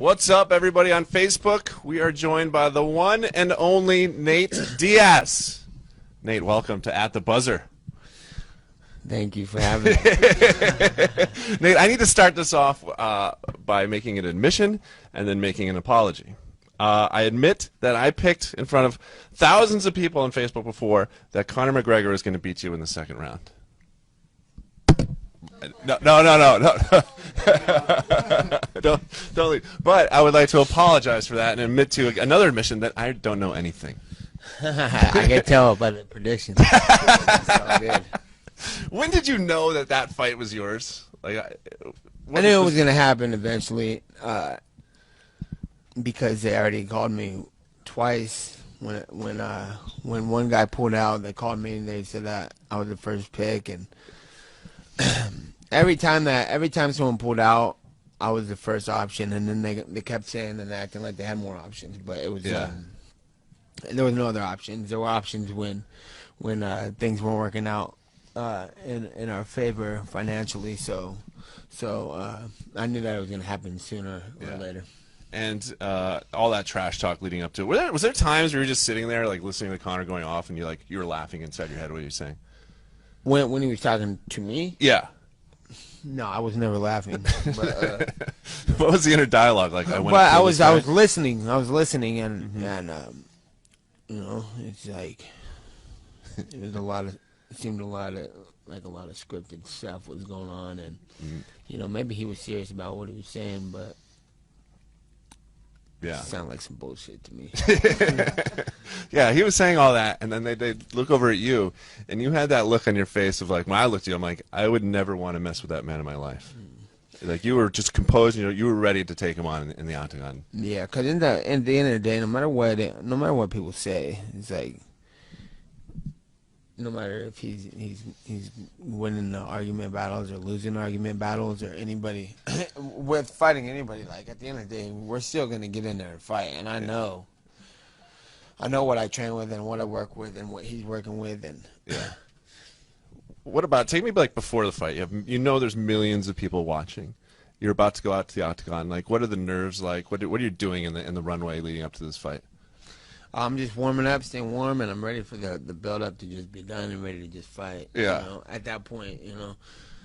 What's up, everybody on Facebook? We are joined by the one and only Nate Diaz. Nate, welcome to At the Buzzer. Thank you for having me. Nate, I need to start this off by making an admission and then making an apology. I admit that I picked in front of thousands of people on Facebook before that Conor McGregor is going to beat you in the second round. No. Don't leave. But I would like to apologize for that and admit to another admission that I don't know anything. I can tell by the predictions. It's all good. When did you know that that fight was yours? Like, I knew it was going to happen eventually because they already called me twice. When one guy pulled out, they called me and they said that I was the first pick, and every time someone pulled out, I was the first option, and then they kept saying and acting like they had more options, but it was there was no other options. There were options when things weren't working out in our favor financially, so I knew that it was going to happen sooner or later. And all that trash talk leading up to it. Was there times where you were just sitting there like listening to Conor going off and you were laughing inside your head what he was saying? When he was talking to me? Yeah. No, I was never laughing. But, what was the inner dialogue like? I was listening. I was listening, and you know, it's like it was it seemed a lot of scripted stuff was going on, and you know, maybe he was serious about what he was saying, but it sounded like some bullshit to me. Yeah, he was saying all that, and then they look over at you, and you had that look on your face of like, when I looked at you, I'm like, I would never want to mess with that man in my life. Like, you were just composed, you were ready to take him on in the octagon. Yeah, because at the end of the day, no matter what people say, it's like, no matter if he's winning the argument battles or losing argument battles or anybody with fighting anybody, like at the end of the day, we're still gonna get in there and fight. And I know what I train with and what I work with and what he's working with. And what about, take me like before the fight? You know there's millions of people watching. You're about to go out to the octagon. Like, what are the nerves like? What are you doing in the runway leading up to this fight? I'm just warming up, staying warm, and I'm ready for the build-up to just be done and ready to just fight. Yeah. You know, at that point, you know.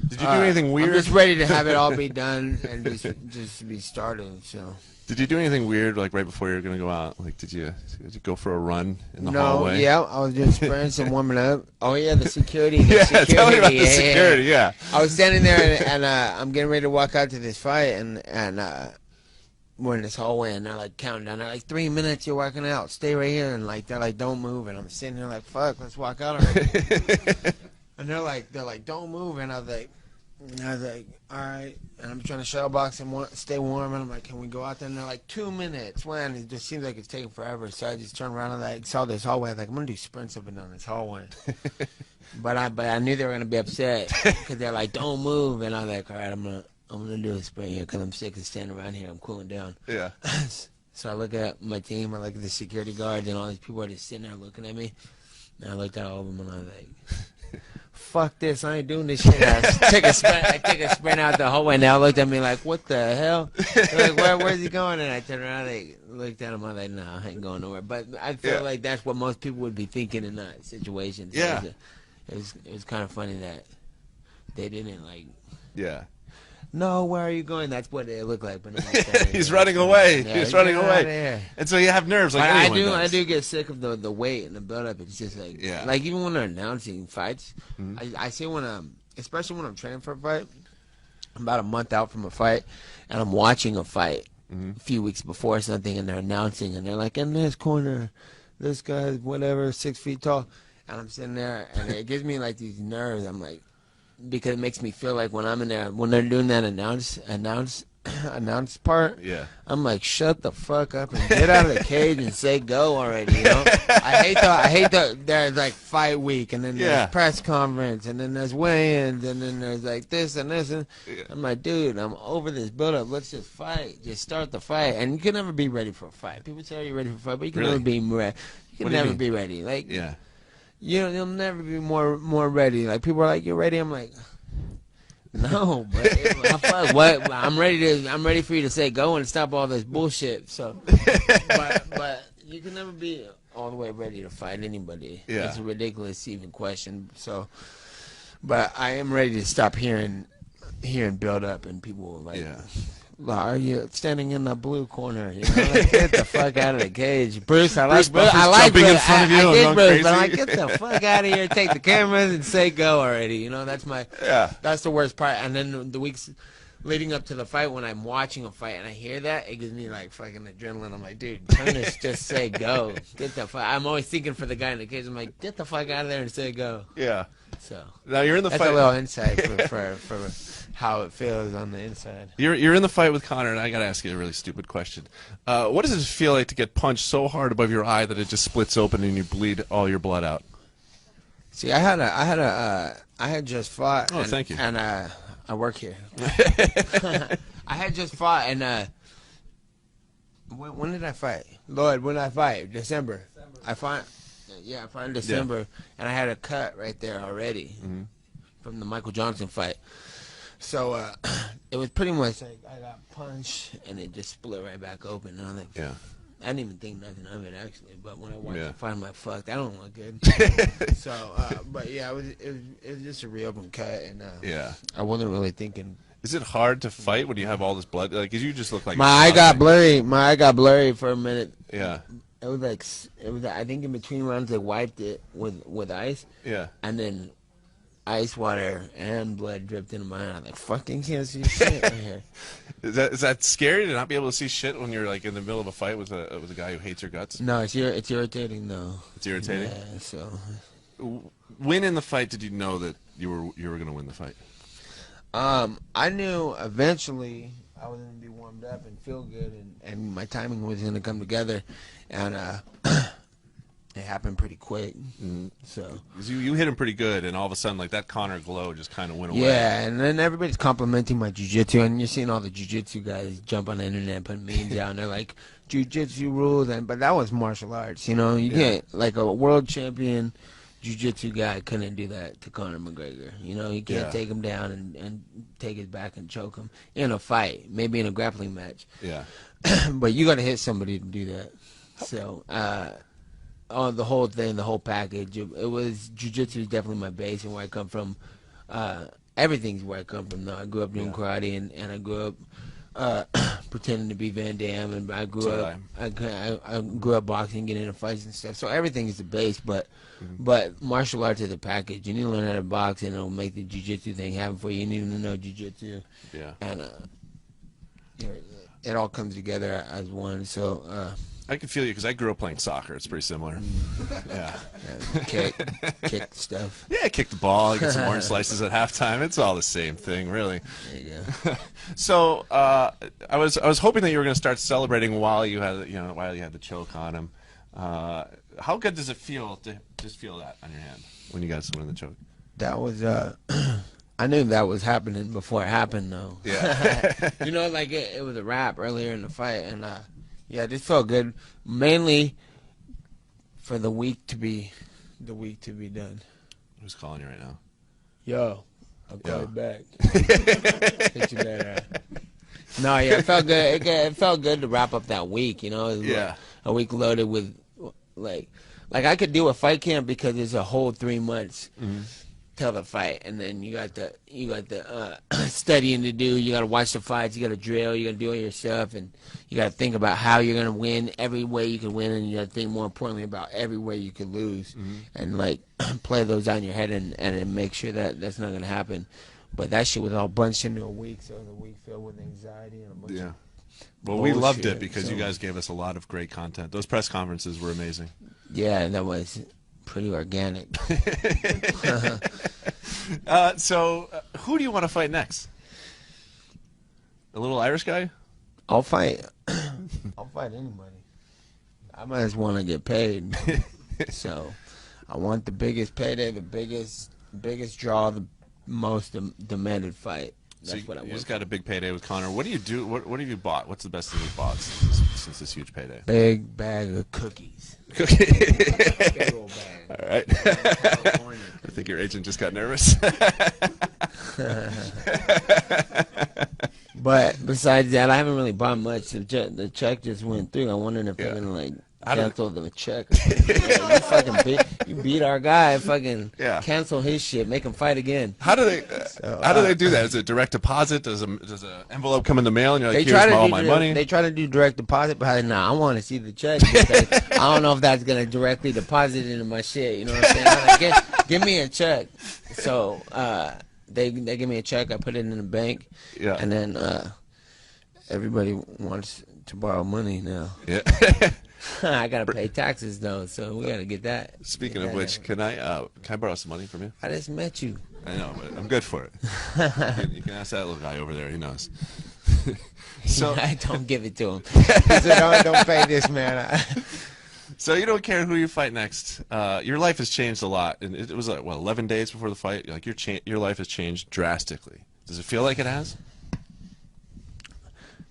Did you do anything weird? I'm just ready to have it all be done and just be started. So. Did you do anything weird like right before you were gonna go out? Like, did you go for a run in the hallway? No, yeah, I was just sprinting and warming up. Oh yeah, the security. Tell me about the security. Yeah. I was standing there and I'm getting ready to walk out to this fight and we're in this hallway and they're like counting down. They're like, 3 minutes, you're walking out. Stay right here. And like they're like, don't move. And I'm sitting there like, fuck, let's walk out already. And they're like, don't move. And I was like, all right. And I'm trying to shuttle box and stay warm. And I'm like, can we go out there? And they're like, 2 minutes. When it just seems like it's taking forever. So I just turned around and like saw this hallway. I was like, I'm gonna do sprints up and down this hallway. But I knew they were gonna be upset because they're like, don't move. And I was like, all right, I'm gonna do a sprint here because I'm sick of standing around here. I'm cooling down. Yeah. So I look at my team. I look at the security guards, and all these people are just sitting there looking at me. And I looked at all of them, and I was like, "Fuck this! I ain't doing this shit." I take a sprint out the hallway. And they all looked at me like, "What the hell?" They're like, where's he going? And I turned around, they looked at him. I was like, "No, I ain't going nowhere." But I feel like that's what most people would be thinking in that situation. So it was kind of funny that they didn't like. Yeah. No, where are you going? That's what it looked like. But he's running away. Yeah, he's running away. And so you have nerves like anyone does. I do get sick of the weight and the build-up. It's just like, like even when they're announcing fights, I see especially when I'm training for a fight, I'm about a month out from a fight, and I'm watching a fight a few weeks before or something, and they're announcing, and they're like, in this corner, this guy's whatever, 6 feet tall, and I'm sitting there, and it gives me like these nerves. I'm like, because it makes me feel like when I'm in there, when they're doing that announce part, I'm like, shut the fuck up and get out of the cage and say go already, you know? I hate the there's like fight week, and then there's press conference, and then there's weigh-ins, and then there's like this and this, and I'm like, dude, I'm over this build-up. Let's just fight. Just start the fight. And you can never be ready for a fight. People say you're ready for a fight, but you can never be ready. You can never be ready. Like, you'll never be more ready. Like, people are like, you're ready. I'm like, No, but what? I'm ready for you to say go and stop all this bullshit. So, but you can never be all the way ready to fight anybody. Yeah. It's a ridiculous even question. So, but I am ready to stop hearing build up and people like. Yeah. Are you standing in the blue corner? You know, like, get the fuck out of the cage, Bruce. I like Bruce. I like jumping Bruce. in front of you I and get going Bruce, crazy. but I'm like, get the fuck out of here. Take the cameras and say go already. You know, that's the worst part. And then the weeks leading up to the fight, when I'm watching a fight and I hear that, it gives me like fucking adrenaline. I'm like, dude, turn this, just say go. Get the fuck. I'm always thinking for the guy in the cage. I'm like, get the fuck out of there and say go. Yeah. So now you're in the that's fight. a little insight for how it feels on the inside. You're in the fight with Conor, and I gotta ask you a really stupid question. What does it feel like to get punched so hard above your eye that it just splits open and you bleed all your blood out? See, I had just fought. Oh, thank you. And I work here. I had just fought, and when did I fight? Lord, when did I fight? December. I fought in December, and I had a cut right there already from the Michael Johnson fight. So it was pretty much like I got punched, and it just split right back open. And I was like, Yeah. I didn't even think nothing of it actually, but when I watched the fight, I'm like, "Fuck, that don't look good." So, but yeah, it was just a reopened cut, and Yeah. I wasn't really thinking. Is it hard to fight when you have all this blood? Like, 'cause you just look like My eye got blurry. My eye got blurry for a minute. Yeah. It was like I think in between rounds they wiped it with ice. Yeah. And then ice water and blood dripped into my eye. I'm like, fucking can't see shit right here. Is that scary to not be able to see shit when you're like in the middle of a fight with a guy who hates your guts? No, it's irritating though. It's irritating. Yeah. So. When in the fight did you know that you were going to win the fight? I knew eventually I was going to be warmed up and feel good, and my timing was going to come together, and it happened pretty quick. So 'Cause you hit him pretty good, and all of a sudden, like that Conor glow just kind of went away. yeah, and then everybody's complimenting my jiu-jitsu, and you're seeing all the jiu-jitsu guys jump on the internet, putting memes out, and they're like, jiu-jitsu rules, but that was martial arts, you know? You can't, like a world champion jiu-jitsu guy couldn't do that to Conor McGregor. You know, he can't take him down and take his back and choke him in a fight, maybe in a grappling match. Yeah. But you got to hit somebody to do that. So, the whole thing, the whole package, it was jiu-jitsu is definitely my base and where I come from. Everything's where I come from. Though I grew up doing karate, and I grew up pretending to be Van Damme, and I grew up boxing, getting into fights and stuff. So everything is the base, but martial arts is a package. You need to learn how to box, and it'll make the jiu-jitsu thing happen for you. You need to know jiu-jitsu, and it all comes together as one. So. I can feel you because I grew up playing soccer. It's pretty similar. Yeah. Kick stuff. Yeah, I kick the ball. I get some orange slices at halftime. It's all the same thing, really. There you go. So I was hoping that you were going to start celebrating while you had the choke on him. How good does it feel to just feel that on your hand when you got someone in the choke? That was I knew that was happening before it happened, though. Yeah. You know, like it was a wrap earlier in the fight, and yeah, it just felt good. Mainly for the week to be done. Who's calling you right now? Yo, I'll call you back. Hit you better. No, yeah, it felt good. It felt good to wrap up that week. You know, it was a week loaded with like I could do a fight camp because it's a whole 3 months till the fight, and then you got the studying to do. You got to watch the fights. You got to drill. You got to do all your stuff, and you got to think about how you're gonna win every way you can win, and you got to think more importantly about every way you could lose, and like play those out in your head and make sure that that's not gonna happen. But that shit was all bunched into a week, so it was a week filled with anxiety and a bunch of well, we loved it bullshit, because you guys gave us a lot of great content. Those press conferences were amazing. Yeah, and that was pretty organic. So who do you want to fight next? A little Irish guy? I'll fight anybody. I might just want to get paid. So I want the biggest payday, the biggest draw, the most demanded fight. That's what I You work just for. got a big payday with Conor. What do you do? What have you bought? What's the best thing you bought since this huge payday? Big bag of cookies. Cookie. Big old bag. All right. California. I think your agent just got nervous. But besides that, I haven't really bought much. The check just went through. I'm wondering if they're gonna like cancel the check. Yeah, you beat our guy. Fucking cancel his shit. Make him fight again. How do they? How do they do that? Is it direct deposit? Does an envelope come in the mail and you're like, here's all my money? They try to do direct deposit, but I want to see the check. Because I don't know if that's gonna directly deposit into my shit. You know what I'm saying? I'm like, give me a check. So they give me a check. I put it in the bank. Yeah. And then everybody wants to borrow money now. Yeah. I gotta pay taxes though, so we gotta get that. Speaking of which, can I borrow some money from you? I just met you. I know, but I'm good for it. You can ask that little guy over there. He knows. So I don't give it to him. He said, don't pay this man. So you don't care who you fight next. Your life has changed a lot, and it was like 11 days before the fight. Like your life has changed drastically. Does it feel like it has?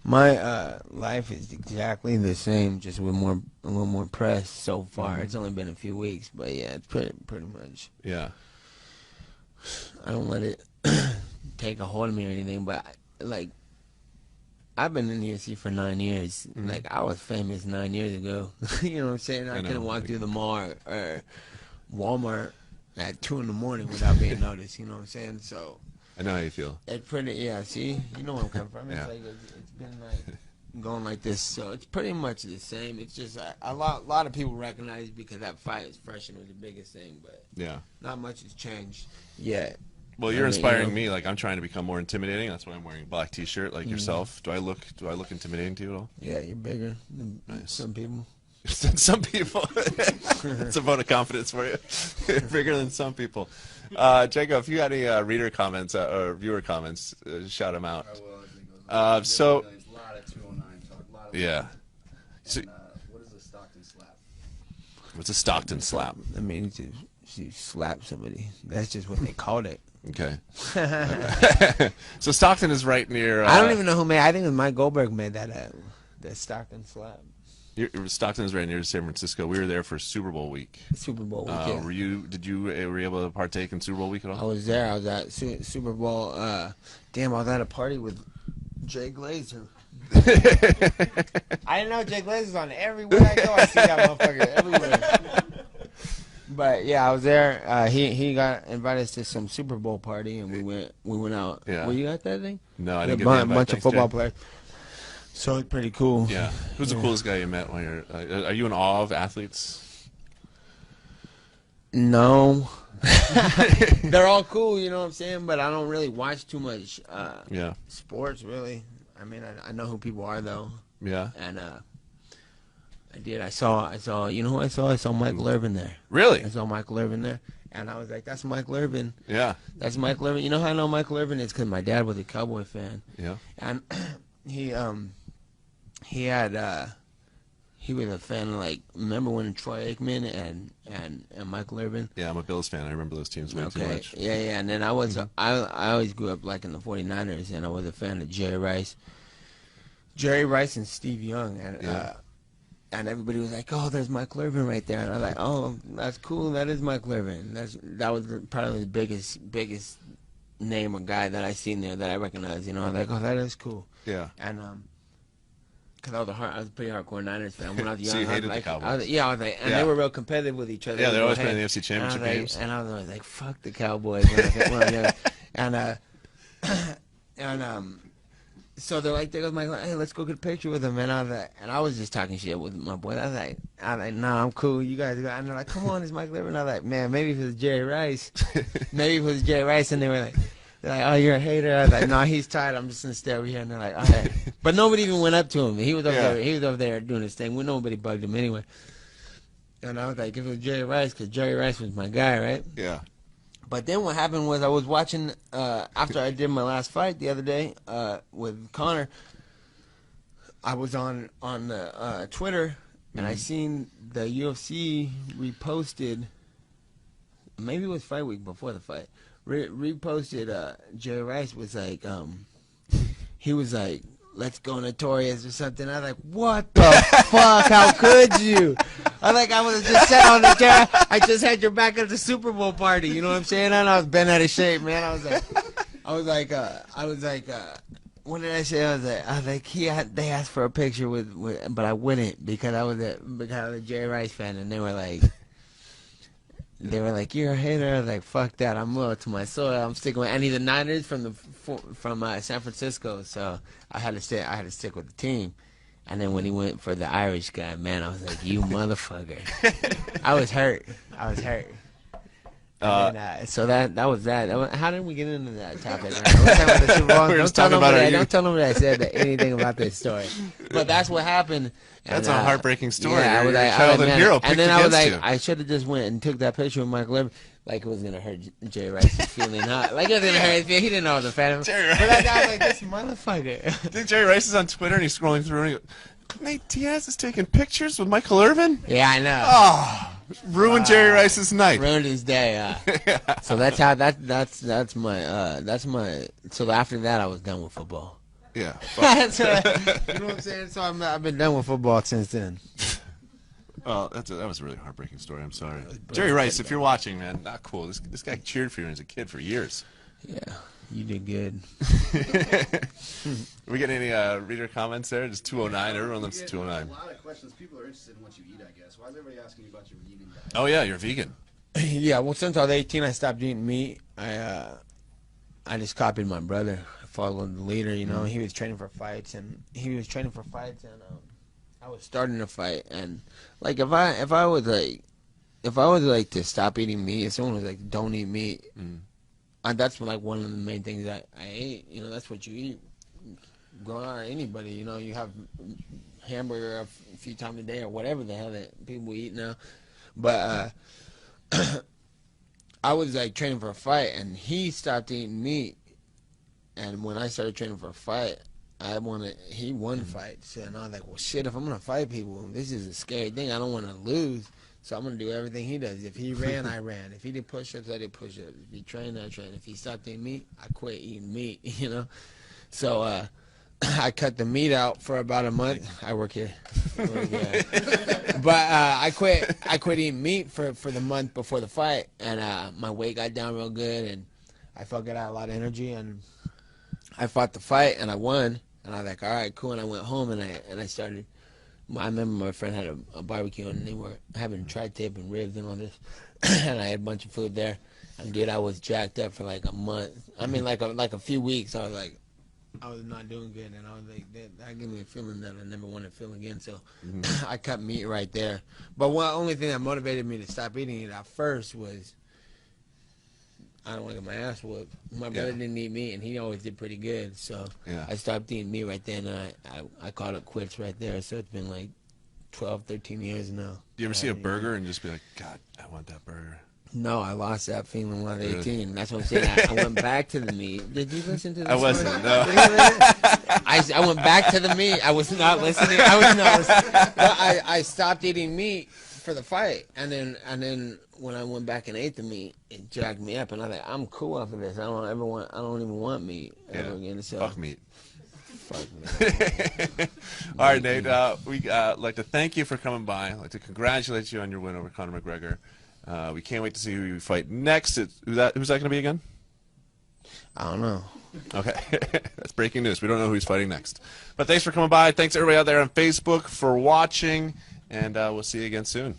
My life is exactly the same, just with a little more press so far. It's only been a few weeks, but yeah, it's pretty much. Yeah. I don't let it take a hold of me or anything, but like I've been in the UFC for 9 years. Like I was famous 9 years ago. You know what I'm saying? I couldn't walk through the mall or Walmart at 2 in the morning without being noticed. You know what I'm saying? So. I know how you feel. It's pretty, yeah, see? You know where I'm coming from. It's like, it's been like going like this, so it's pretty much the same. It's just a lot of people recognize because that fight is fresh and was the biggest thing, but not much has changed yet. Well, you're inspiring me. Like I'm trying to become more intimidating. That's why I'm wearing a black T-shirt like yourself. Do I look intimidating to you at all? Yeah, you're bigger than some people. Some people. It's a vote of confidence for you. Bigger than some people. Jacob, if you got any reader comments or viewer comments, shout them out. I will. So, a lot of 209 talk. A lot of So, what is a Stockton slap? What's a Stockton slap? I mean, you slap somebody. That's just what they called it. Okay. So Stockton is right near. I don't even know who made. I think it was Mike Goldberg made that Stockton slap. Stockton is right near San Francisco. We were there for Super Bowl week. Super Bowl week. Yeah. Were you able to partake in Super Bowl week at all? I was there. I was at Super Bowl. Damn, I was at a party with Jay Glazer. I didn't know Jay Glazer was on everywhere I go. I see that motherfucker everywhere. But yeah, I was there. He got invited us to some Super Bowl party, and we went out. Yeah. Were you at that thing? No, I didn't get the invite. A bunch of football Jay. players. So it's pretty cool. Yeah. Who's the coolest guy you met when you're? Are you in awe of athletes? No. They're all cool, you know what I'm saying? But I don't really watch too much sports, really. I mean, I know who people are, though. Yeah. And I did. I saw. You know who I saw? I saw Michael Irvin there. Really? I saw Michael Irvin there, and I was like, "That's Michael Irvin." Yeah. That's Michael Irvin. You know how I know Michael Irvin is? Because my dad was a Cowboy fan. Yeah. And he was a fan of, like, remember when Troy Aikman and Michael Irvin? Yeah, I'm a Bills fan. I remember those teams way too much. Yeah. And then I always grew up like in the 49ers, and I was a fan of Jerry Rice and Steve Young, and everybody was like, "Oh, there's Michael Irvin right there," and I was like, "Oh, that's cool. That is Michael Irvin. That was probably the biggest name or guy that I seen there that I recognize. You know, I was like, "Oh, that is cool." Yeah. And because I was a pretty hardcore Niners fan when I was young. So you hated the Cowboys? I was like, and they were real competitive with each other. Yeah, they're always Hey. playing the AFC Championship games. And I was always like, "Fuck the Cowboys." When I was young. So they're like, there goes Michael. Hey, let's go get a picture with him. And I was just talking shit with my boy. I was like, nah, I'm cool. You guys go. And they're like, come on, it's Michael Irvin. I was like, man, maybe if it was Jerry Rice. And they were like, oh, you're a hater. I was like, no, he's tired. I'm just gonna stay over here. And they're like, all right. But nobody even went up to him. He was over there. He was over there doing his thing. Nobody bugged him anyway. And I was like, if it was Jerry Rice, because Jerry Rice was my guy, right? Yeah. But then what happened was I was watching after I did my last fight the other day with Conor. I was on the Twitter and I seen the UFC reposted. Maybe it was fight week before the fight. reposted. Jerry Rice was like, he was like, let's go Notorious or something. I was like, what the fuck? How could you? I was just sitting on the chair. I just had your back at the Super Bowl party. You know what I'm saying? And I was bent out of shape, man. I was like, what did I say? I was like, they asked for a picture with, but I wouldn't because I was a Jerry Rice fan, and they were like, you're a hater. I was like, fuck that. I'm loyal to my soil. I'm sticking with any of the Niners from San Francisco, so I had to stick with the team. And then when he went for the Irish guy, man, I was like, you motherfucker. I was hurt. So that was that. How did we get into that topic? Right? We were just talking about it. Don't tell nobody I said anything about this story. But that's what happened. That's a heartbreaking story. Yeah, your childhood hero picked and then I was like, you. I should have just went and took that picture with Michael Irvin. Like it was gonna hurt Jerry Rice's feeling. Like it was gonna hurt his feeling. He didn't know I was a fan of him. Jerry Rice. But I was like, this motherfucker. I think Jerry Rice is on Twitter and he's scrolling through and he goes, Nate Diaz is taking pictures with Michael Irvin? Yeah, I know. Oh, ruined Jerry Rice's night. Ruined his day. Yeah. So that's how that's my. So after that, I was done with football. Yeah. That's what you know what I'm saying? So I've been done with football since then. Well, that was a really heartbreaking story. I'm sorry. Jerry Rice, if you're watching, man, not cool. This guy cheered for you as a kid for years. Yeah, you did good. We get any reader comments there? Just 209. Everyone loves 209. A lot of questions. People are interested in what you eat, I guess. Why is everybody asking you about your eating diet? Oh, yeah, you're vegan. Yeah, well, since I was 18, I stopped eating meat. I just copied my brother. I followed the leader. You know, he was training for fights, and I was starting to fight. And like, if I was like to stop eating meat, if someone was like, don't eat meat, that's like one of the main things that I ate. You know, that's what you eat. Growing up, anybody, you know, you have hamburger a few times a day or whatever the hell that people eat now. But I was like training for a fight, and he stopped eating meat. And when I started training for a fight, he won fights. And I was like, well, shit, if I'm going to fight people, this is a scary thing. I don't want to lose. So I'm going to do everything he does. If he ran, I ran. If he did push-ups, I did push-ups. If he trained, I trained. If he stopped eating meat, I quit eating meat, you know? So I cut the meat out for about a month. I work here. But I quit eating meat for the month before the fight. And my weight got down real good. And I felt good. I had a lot of energy. And I fought the fight, and I won. And I was like, all right, cool. And I went home, and I started. I remember my friend had a barbecue, and they were having tri-tip and ribs and all this. And I had a bunch of food there. And dude, I was jacked up for like a month. I mean, like a few weeks. I was not doing good, and I was like, that gave me a feeling that I never wanted to feel again. So I cut meat right there. But one only thing that motivated me to stop eating it at first was I don't want to get my ass whooped. My brother didn't eat meat, and he always did pretty good. So I stopped eating meat right then, and I called it quits right there. So it's been like 12, 13 years now. Do you ever see a burger and just be like, God, I want that burger? No, I lost that feeling when I was 18. That's what I'm saying. I went back to the meat. Did you listen to this? I wasn't, no. I went back to the meat. I was not listening. I stopped eating meat for the fight. And then when I went back and ate the meat, it jacked me up. And I was like, I'm cool after this. I don't even want meat ever again. So, fuck meat. Fuck meat. All right, Nate. We'd like to thank you for coming by. I'd like to congratulate you on your win over Conor McGregor. We can't wait to see who you fight next. Who's that going to be again? I don't know. Okay. That's breaking news. We don't know who he's fighting next. But thanks for coming by. Thanks everybody out there on Facebook for watching, and we'll see you again soon.